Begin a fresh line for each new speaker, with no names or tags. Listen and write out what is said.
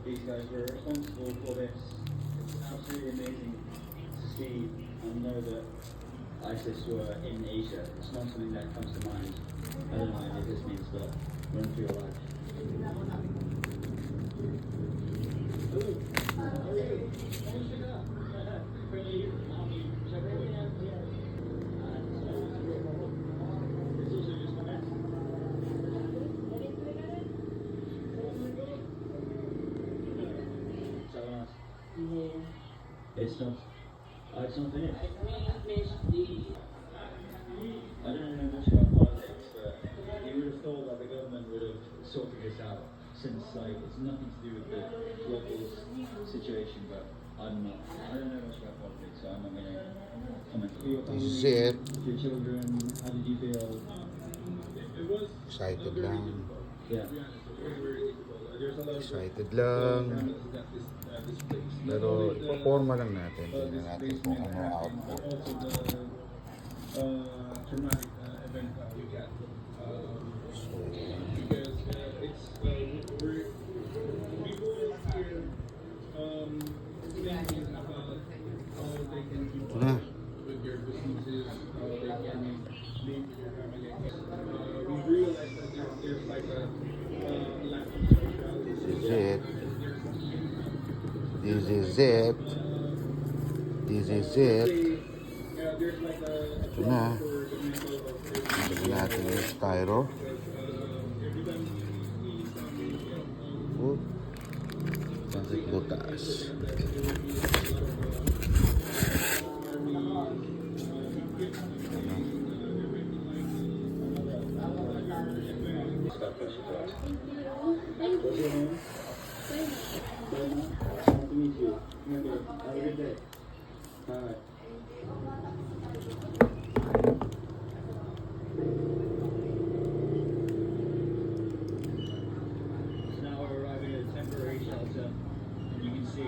these guys were responsible for this. It's absolutely amazing to see and know that ISIS were in Asia. It's not something that comes to mind. I don't know what any of this means, but run for your life. It's not. It's not finished. I don't know much about politics, but you would have thought that the government would have sorted this out, since it's nothing to do with the local situation. But I'm not. I don't know much about politics, so I'm not going to comment. For your family,
This is it.
your children, how did you feel?
Excited lang.
Yeah.
Excited lang. Pero ipaporma lang natin. Tingnan natin kung ano output.
Traumatic event we got. Because it's people here thinking about how they can keep
Ito na.
with their businesses, how they can live with their family. We realize that there's like a lack of sociality.
This is it. This is it. This is it.
There's like a
Ito na. Lagyan natin yung styro. Oh. Bakit butas?
What's your name? Nice to meet you. Remember, have a good day. Alright. So now we're arriving at a temporary shelter, and you can see